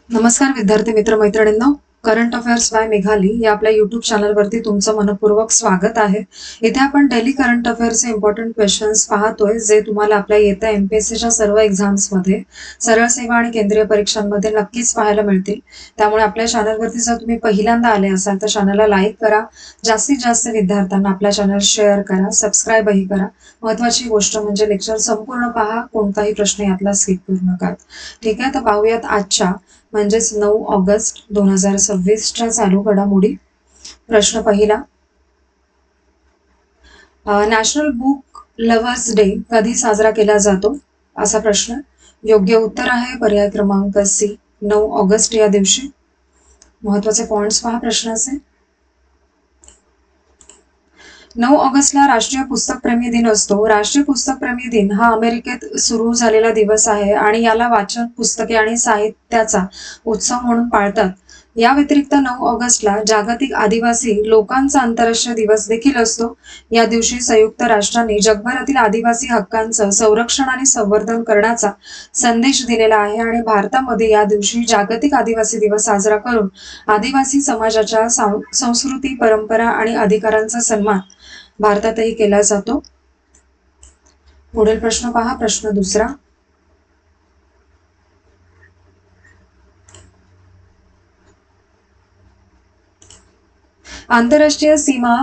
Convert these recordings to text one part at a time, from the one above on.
नमस्कार विद्यार्थी मित्र मैत्रिणींनो, करंट अफेअर्स बाय मेघाली या आपल्या युट्यूब चॅनलवरती तुमचं मनपूर्वक स्वागत आहे. इथे आपण डेली करंट अफेअर्सचे इम्पॉर्टंट क्वेश्चन्स पाहतोय, जे तुम्हाला आपल्या येत्या एमपीएससीच्या सर्व एक्झाम्समध्ये, सरळ सेवा आणि केंद्रीय परीक्षांमध्ये नक्कीच पाहायला मिळतील. त्यामुळे आपल्या चॅनलवरती जर तुम्ही पहिल्यांदा आले असाल तर चॅनलला लाईक करा, जास्तीत जास्त विद्यार्थ्यांना आपला चॅनल शेअर करा, सबस्क्राईबही करा. महत्वाची गोष्ट म्हणजे लेक्चर संपूर्ण पहा, कोणताही प्रश्न यातला स्किप करू नका. ठीक आहे, तर पाहूयात आजच्या म्हणजेच 9 ऑगस्ट 2026च्या चालू घडामोडी. प्रश्न पहिला, नॅशनल बुक लव्हर्स डे कधी साजरा केला जातो, असा प्रश्न. योग्य उत्तर आहे पर्याय क्रमांक सी, 9 ऑगस्ट या दिवशी. महत्वाचे पॉइंट्स पहा प्रश्नाचे. 9 ऑगस्टला राष्ट्रीय पुस्तक प्रेमी दिन असतो. राष्ट्रीय पुस्तक प्रेमी दिन हा अमेरिकेत सुरू झालेला दिवस आहे आणि याला वाचन, पुस्तके आणि साहित्याचा उत्सव म्हणून पाळतात. या व्यतिरिक्त 9 ऑगस्टला जागतिक आदिवासी लोकांचा आंतरराष्ट्रीय दिवस देखील असतो. या दिवशी संयुक्त राष्ट्रांनी जगभरातील आदिवासी हक्कांचं संरक्षण आणि संवर्धन करण्याचा संदेश दिलेला आहे आणि भारतामध्ये या दिवशी जागतिक आदिवासी दिवस साजरा करून आदिवासी समाजाच्या संस्कृती, परंपरा आणि अधिकारांचा सन्मान भारतातही केला जातो. पुढील प्रश्न पहा, प्रश्न दुसरा. आंतरराष्ट्रीय सीमा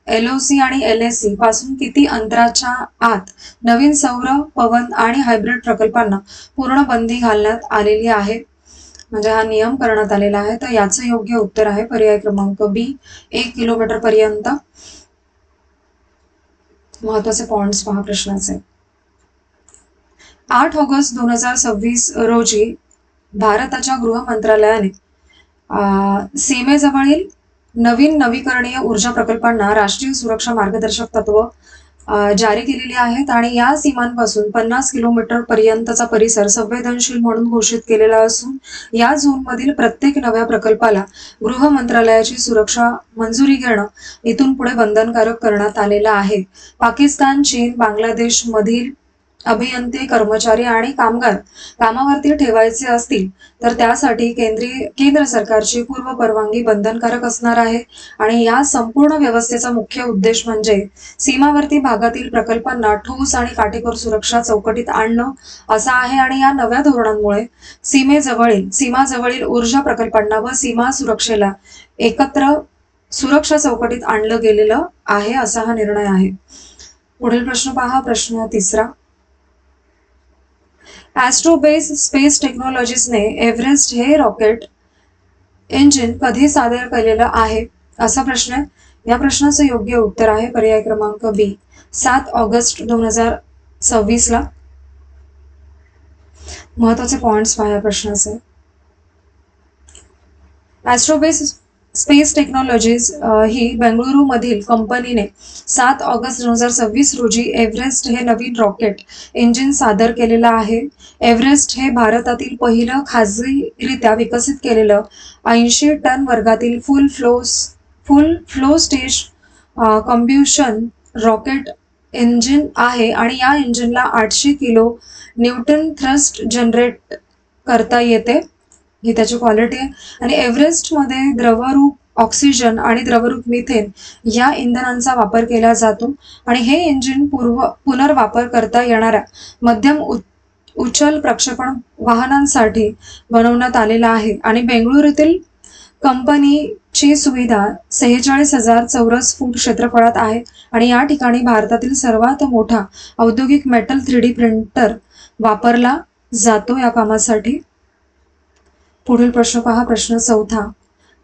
LOC आणि LAC पासून किती अंतराच्या आत नवीन सौर, पवन आणि हायब्रिड प्रकल्पांना पूर्ण बंदी घालण्यात आलेली आहे, म्हणजे हा नियम करण्यात आलेला आहे. तर याचं योग्य उत्तर आहे पर्याय क्रमांक बी, 1 किलोमीटर पर्यंत. महत्वाचे पॉइंट्स पहा प्रश्नाचे. 8 ऑगस्ट 2026 रोजी भारताच्या गृह मंत्रालयाने सीमेजवळील नवीन नवीकरणीय ऊर्जा प्रकल्पांना राष्ट्रीय सुरक्षा मार्गदर्शक तत्व जारी केलेली आहेत आणि या सीमांपासून 50 किलोमीटर पर्यंतचा परिसर संवेदनशील म्हणून घोषित केलेला असून या झोनमधील प्रत्येक नव्या प्रकल्पाला गृह मंत्रालयाची सुरक्षा मंजुरी घेणं इथून पुढे बंधनकारक करण्यात आलेलं आहे. पाकिस्तान, चीन, बांगलादेश मधील अभियंते, कर्मचारी आणि कामगार कामावरती ठेवायचे असतील तर त्यासाठी केंद्र सरकारची पूर्व परवानगी बंधनकारक असणार आहे आणि या संपूर्ण व्यवस्थेचा मुख्य उद्देश म्हणजे सीमावर्ती भागातील प्रकल्पांना ठोस आणि काटेकोर सुरक्षा चौकटीत आणणं असा आहे. आणि या नव्या धोरणांमुळे सीमाजवळील ऊर्जा प्रकल्पांना व सीमा सुरक्षेला एकत्र सुरक्षा चौकटीत आणलं गेलेलं आहे, असा हा निर्णय आहे. पुढील प्रश्न पहा, प्रश्न तिसरा. ॲस्ट्रोबेस स्पेस टेक्नॉलॉजीजने एव्हरेस्ट हे रॉकेट इंजिन कधी सादर केलेलं आहे, असा प्रश्न आहे. या प्रश्नाचं योग्य उत्तर आहे पर्याय क्रमांक बी, 7 ऑगस्ट 2026 ला. महत्वाचे पॉइंट्स पहा या प्रश्नाचे. ॲस्ट्रोबेस स्पेस टेक्नॉलॉजीज ही बेंगळुरू मधील कंपनीने 7 ऑगस्ट 2026 रोजी एव्हरेस्ट हे नवीन रॉकेट इंजिन सादर केलेलं आहे. एव्हरेस्ट हे भारतातील पहिलं खाजगीरित्या विकसित केलेलं 80 टन वर्गातील full flow stage combustion rocket engine आहे आणि या इंजिनला 800 किलो न्यूटन थ्रस्ट जनरेट करता येते, ही त्याची क्वालिटी आहे. आणि एव्हरेस्टमध्ये द्रवरूप ऑक्सिजन आणि द्रवरूप मिथेन या इंधनांचा वापर केला जातो आणि हे इंजिन पुनर्वापर करता येणाऱ्या मध्यम उचल प्रक्षेपण वाहनांसाठी बनवण्यात आलेला आहे. आणि बेंगळुरूतील कंपनीची सुविधा 46,000 चौरस फूट क्षेत्रफळात आहे आणि या ठिकाणी भारतातील सर्वात मोठा औद्योगिक मेटल 3D प्रिंटर वापरला जातो या कामासाठी. पुढील प्रश्न पहा, प्रश्न चौथा.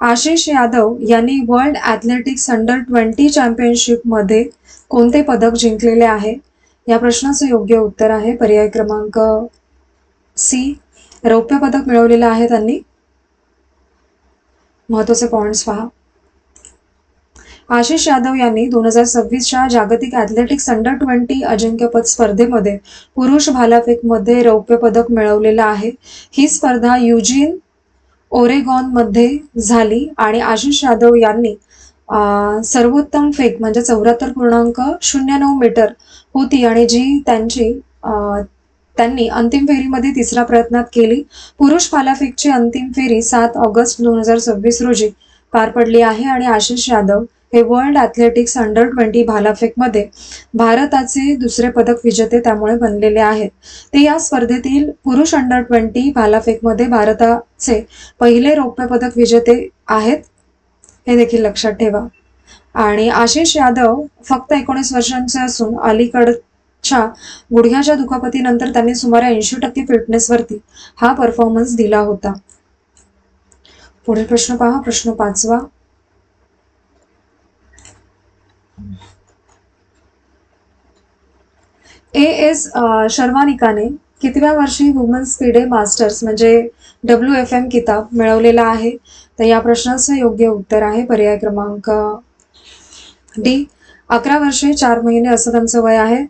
आशिष यादव यांनी वर्ल्ड ॲथलेटिक्स अंडर-20 चॅम्पियनशिप मध्ये कोणते पदक जिंकलेले आहे, या प्रश्नाचं योग्य उत्तर आहे पर्याय क्रमांक सी, रौप्य पदक मिळवलेलं आहे त्यांनी. महत्वाचे पॉइंट्स पहा. आशिष यादव यांनी 2026च्या जागतिक ॲथलेटिक्स अंडर-20 अजिंक्यपद स्पर्धेमध्ये पुरुष भालाफेकमध्ये रौप्य पदक मिळवलेलं आहे. ही स्पर्धा युजीन, ओरेगॉन मध्ये झाली आणि आशिष यादव यांनी सर्वोत्तम फेक म्हणजे 74.09 मीटर होती आणि जी त्यांची त्यांनी अंतिम फेरीमध्ये तिसऱ्या प्रयत्नात केली. पुरुष भालाफेकची अंतिम फेरी 7 ऑगस्ट 2026 रोजी पार पडली आहे आणि आशिष यादव हे वर्ल्ड ॲथलेटिक्स अंडर-20 भालाफेकमध्ये भारताचे दुसरे पदक विजेते त्यामुळे बनलेले आहेत. ते या स्पर्धेतील पुरुष अंडर-20 भालाफेकमध्ये भारताचे पहिले रौप्य पदक विजेते आहेत, हे देखील लक्षात ठेवा. आणि आशिष यादव फक्त 19 वर्षांचे असून अलीकडच्या गुडघ्याच्या दुखापतीनंतर त्यांनी सुमारे 80% फिटनेसवरती हा परफॉर्मन्स दिला होता. पुढील प्रश्न पहा, प्रश्न 5वा. एस शर्वानिकाने कितव्या वर्षी वुमन्स फिडे मास्टर्स म्हणजे WFM किताब मिळवलेला आहे? तर या प्रश्नाचं योग्य उत्तर आहे पर्याय क्रमांक डी, 11 वर्षे 4 महिने असं त्यांचं वय आहे.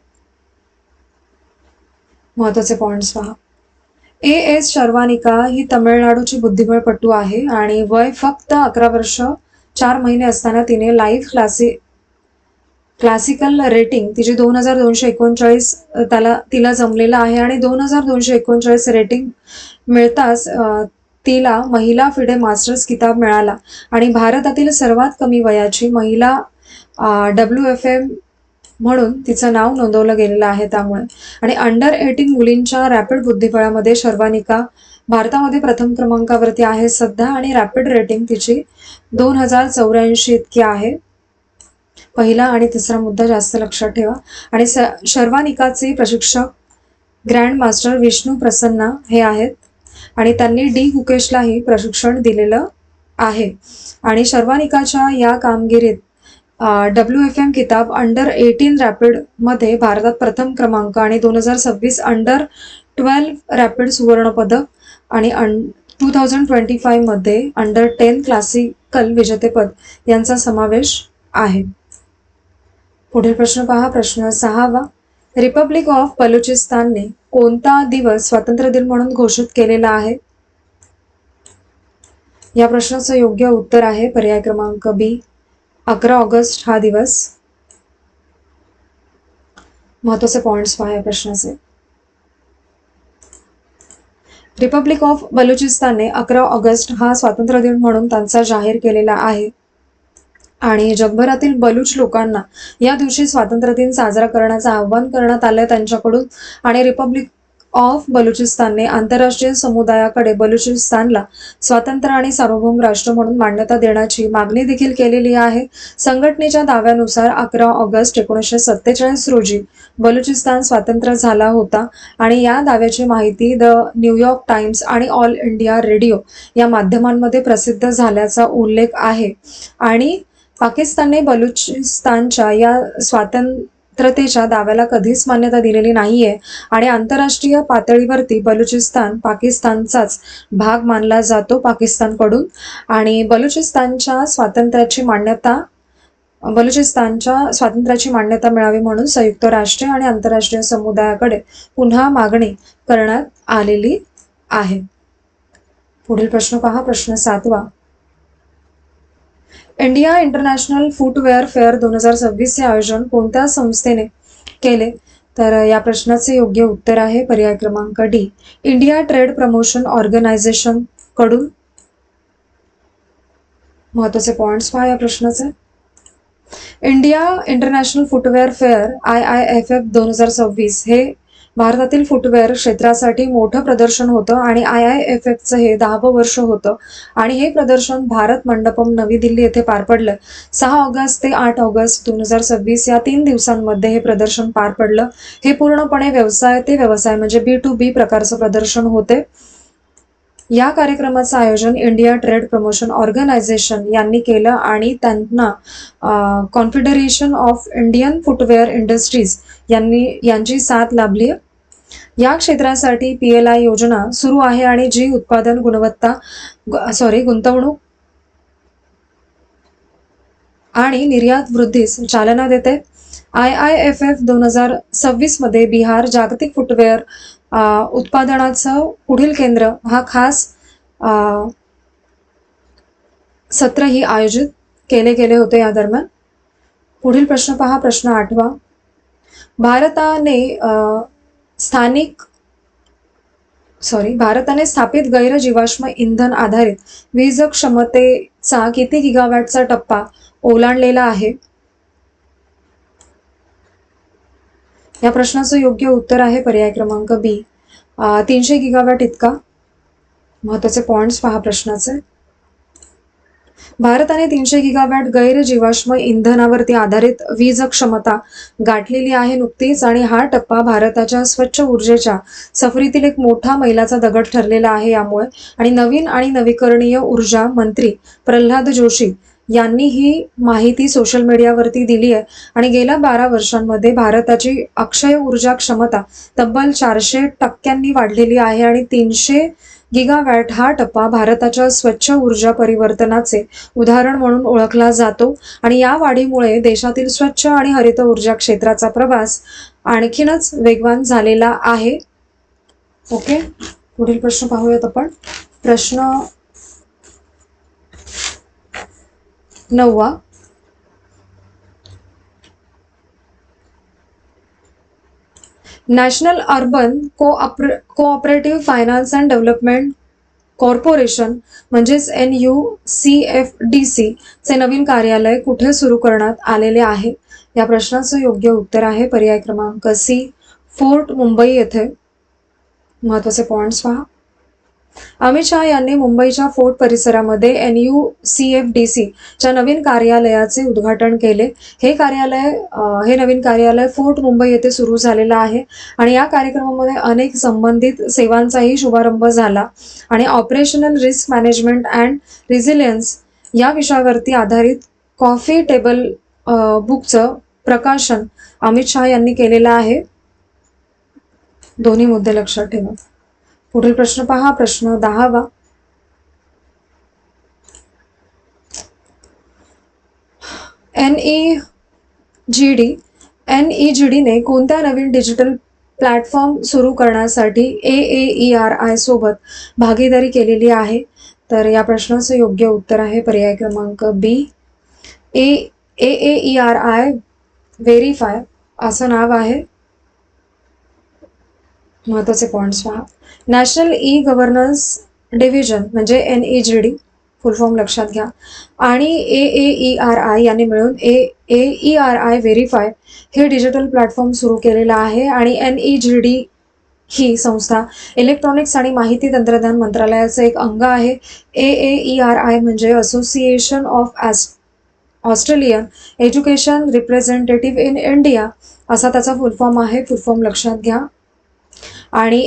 महत्वाचे पॉइंट्स पहा. एस शर्वानिका ही तमिळनाडूची बुद्धिबळपटू आहे आणि वय फक्त 11 वर्ष 4 महिने असताना तिने लाईव्ह क्लासिकल रेटिंग तिची 2239 तिला जमलेलं आहे आणि 2239 रेटिंग मिळताच तिला महिला फिडे मास्टर्स किताब मिळाला आणि भारतातील सर्वात कमी वयाची महिला WFM म्हणून तिचं नाव नोंदवलं गेलेलं आहे त्यामुळे. आणि अंडर 18 मुलींच्या रॅपिड बुद्धिबळामध्ये शर्वानिका भारतामध्ये प्रथम क्रमांकावरती आहे सध्या आणि रॅपिड रेटिंग तिची 2084 इतकी आहे. पहिला आणि तिसरा मुद्दा जास्त लक्षात ठेवा. आणि शर्वानिकाचे प्रशिक्षक ग्रँड मास्टर विष्णू प्रसन्ना हे आहेत आणि त्यांनी डी गुकेशलाही प्रशिक्षण दिलेलं आहे. आणि शर्वानिकाच्या या कामगिरीत WFM किताब अंडर 18 रॅपिडमध्ये भारतात प्रथम क्रमांक आणि 2026 अंडर 12 रॅपिड सुवर्ण पदक आणि 2025 मध्ये अंडर 10 क्लासिकल विजेतेपद यांचा समावेश आहे. पुढील प्रश्न पहा, प्रश्न 6वा. रिपब्लिक ऑफ बलुचिस्तानने कोणता दिवस स्वातंत्र्य दिन म्हणून घोषित केलेला आहे? या प्रश्नाचं योग्य उत्तर आहे पर्याय क्रमांक बी, 11 ऑगस्ट हा दिवस. महत्वाचे पॉइंट्स पहा या प्रश्नाचे. रिपब्लिक ऑफ बलुचिस्तानने 11 ऑगस्ट हा स्वातंत्र्य दिन म्हणून त्यांचा जाहीर केलेला आहे आणि जगभरातील बलूच लोकांना या दिवशी स्वातंत्र्य दिन साजरा करण्याचं आवाहन करण्यात आलंय त्यांच्याकडून. आणि रिपब्लिक ऑफ बलुचिस्तानने आंतरराष्ट्रीय समुदायाकडे बलुचिस्तानला स्वतंत्र आणि सार्वभौम राष्ट्र म्हणून मान्यता देण्याची मागणी देखील केलेली आहे. संघटनेच्या दाव्यानुसार 11 ऑगस्ट 1947 रोजी बलुचिस्तान स्वतंत्र झाला होता आणि या दाव्याची माहिती द न्यूयॉर्क टाइम्स आणि ऑल इंडिया रेडिओ या माध्यमांमध्ये प्रसिद्ध झाल्याचा उल्लेख आहे. आणि पाकिस्तानने बलुचिस्तानच्या या स्वातंत्र्यतेच्या दाव्याला कधीच मान्यता दिलेली नाहीये आणि आंतरराष्ट्रीय पातळीवरती बलुचिस्तान पाकिस्तानचाच भाग मानला जातो पाकिस्तानकडून. आणि बलुचिस्तानच्या स्वातंत्र्याची मान्यता मिळावी म्हणून संयुक्त राष्ट्र आणि आंतरराष्ट्रीय समुदायाकडे पुन्हा मागणी करण्यात आलेली आहे. पुढील प्रश्न पहा, प्रश्न 7वा. इंडिया इंटरनॅशनल फुटवेअर फेअर 2026 चे आयोजन कोणत्या संस्थेने केले? तर या प्रश्नाचे योग्य उत्तर आहे पर्याय क्रमांक D, India trade promotion organisation कडून. महत्वाचे पॉइंट्स पहा या प्रश्नाचे. India international footwear fair IIFF 2026 हे भारतातील फुटवेअर क्षेत्रासाठी मोठं प्रदर्शन होतं आणि IIFFचं हे 10वं वर्ष होतं आणि हे प्रदर्शन भारत मंडपम नवी दिल्ली येथे पार पडलं. 6 ऑगस्ट ते 8 ऑगस्ट 2026 या 3 दिवसांमध्ये हे प्रदर्शन पार पडलं. हे पूर्णपणे व्यवसाय ते व्यवसाय म्हणजे B2B प्रकारचं प्रदर्शन होते. या कार्यक्रमाचं आयोजन इंडिया ट्रेड प्रमोशन ऑर्गनायझेशन यांनी केलं आणि त्यांना confederation of Indian footwear industries यांची साथ लाभली. या क्षेत्रासाठी PLI योजना सुरू आहे आणि जी उत्पादन गुंतवणूक आणि निर्यात वृद्धीस चालना देते. IIFF 2026 मध्ये बिहार जागतिक फुटवेअर उत्पादनाचं पुढील केंद्र हा खास सत्रही आयोजित केले गेले होते या दरम्यान. पुढील प्रश्न पहा, प्रश्न 8वा. भारताने स्थानिक भारताने स्थापित गैर जीवाश्म इंधन आधारित वीज क्षमतेचा किती गिगावॅटचा टप्पा ओलांडलेला आहे? या प्रश्नाचं योग्य उत्तर आहे पर्याय क्रमांक बी, 300 गिगावॅट इतका. महत्वाचे पॉइंट्स पहा प्रश्नाचे. भारताने 300 गिगावॅट गैर जीवाश्म इंधनावरती आधारित वीज क्षमता गाठलेली आहे नुकतीच, आणि हा टप्पा भारताच्या स्वच्छ ऊर्जेच्या सफरीतील एक मोठा मैलाचा दगड ठरलेला आहे यामुळे. आणि नवीन आणि नवीकरणीय ऊर्जा मंत्री प्रल्हाद जोशी यांनी ही माहिती सोशल मीडियावरती दिली आहे. आणि गेल्या 12 वर्षांमध्ये भारताची अक्षय ऊर्जा क्षमता तब्बल 400% वाढलेली आहे, आणि 300 गिगावॅट हा टप्पा भारताच्या स्वच्छ ऊर्जा परिवर्तनाचे उदाहरण म्हणून ओळखला जातो. आणि या वाढीमुळे देशातील स्वच्छ आणि हरित ऊर्जा क्षेत्राचा प्रवास आणखीनच वेगवान झालेला आहे. ओके, पुढील प्रश्न पाहूयात आपण. प्रश्न 9. National urban cooperative finance and development corporation म्हणजेच NUCFDC चे नवीन कार्यालय कुठे सुरू करण्यात आलेले आहे? या प्रश्नाचं योग्य उत्तर आहे पर्याय क्रमांक सी, फोर्ट मुंबई येथे. महत्वाचे पॉइंट्स पहा. अमित शहा यांनी मुंबईच्या फोर्ट परिसरामध्ये NUCFDC च्या नवीन कार्यालयाचे उद्घाटन केले. हे नवीन कार्यालय फोर्ट मुंबई येथे सुरू झालेलं आहे, आणि या कार्यक्रमामध्ये अनेक संबंधित सेवांचाही शुभारंभ झाला. आणि operational risk management and resilience या विषयावरती आधारित कॉफी टेबल बुकचं प्रकाशन अमित शहा यांनी केलेलं आहे. दोन्ही मुद्दे लक्षात ठेवा. पुढील प्रश्न पहा. प्रश्न 10. NEGD ने कोणत्या नवीन डिजिटल प्लॅटफॉर्म सुरू करण्यासाठी AAERI सोबत भागीदारी केलेली आहे? तर या प्रश्नाचं योग्य उत्तर आहे पर्याय क्रमांक बी, AAERI व्हेरीफाय असं नाव आहे. महत्वाचे पॉइंट्स पहा. नॅशनल ई गव्हर्नन्स डिव्हिजन म्हणजे NEGD फुल फॉर्म लक्षात घ्या, आणि AAERI यांनी मिळून AAERI व्हेरीफाय हे डिजिटल प्लॅटफॉर्म सुरू केलेला आहे. आणि NEGD ही संस्था इलेक्ट्रॉनिक्स आणि माहिती तंत्रज्ञान मंत्रालयाचं एक अंग आहे. AAERI म्हणजे association of Australian education representative in India असा त्याचा फुल फॉर्म आहे. फुल फॉर्म लक्षात घ्या. आणि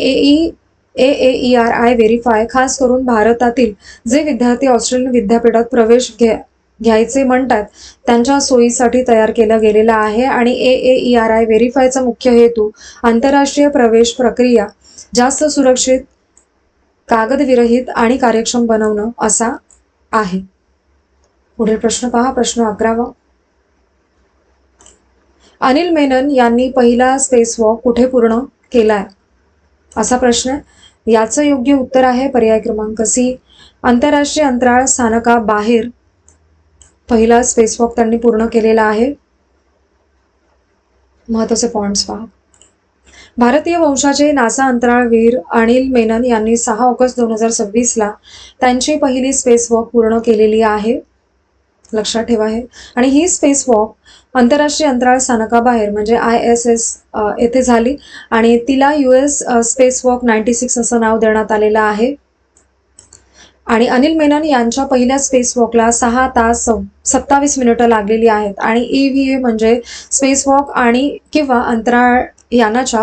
AAERI व्हेरीफाय खास करून भारतातील जे विद्यार्थी ऑस्ट्रेलियन विद्यापीठात प्रवेश घ्यायचे म्हणतात त्यांच्या सोयीसाठी तयार केलं गेलेलं आहे. आणि AAERI व्हेरीफायचा मुख्य हेतू आंतरराष्ट्रीय प्रवेश प्रक्रिया जास्त सुरक्षित, कागदविरहित आणि कार्यक्षम बनवणं असा आहे. पुढील प्रश्न पहा. प्रश्न 11. अनिल मेनन यांनी पहिला स्पेसवॉक कुठे पूर्ण केलाय? असा प्रश्न आहे. याचं योग्य उत्तर आहे पर्याय क्रमांक सी, आंतरराष्ट्रीय अंतराळ स्थानकाबाहेर पहिला स्पेसवॉक त्यांनी पूर्ण केलेला आहे. महत्वाचे पॉइंट्स पहा. भारतीय वंशाचे नासा अंतराळवीर अनिल मेनन यांनी 6 ऑगस्ट 2026 त्यांची पहिली स्पेसवॉक पूर्ण केलेली आहे. लक्षात ठेवा हे. आणि ही स्पेसवॉक आंतरराष्ट्रीय अंतराळ स्थानकाबाहेर म्हणजे ISS येथे झाली, आणि तिला US स्पेसवॉक 96 असं नाव देण्यात आलेलं आहे. आणि अनिल मेनन यांच्या पहिल्या स्पेसवॉकला 6 तास 27 मिनिटं लागलेली आहेत. आणि EVA म्हणजे स्पेसवॉक आणि किंवा अंतराळ यानाच्या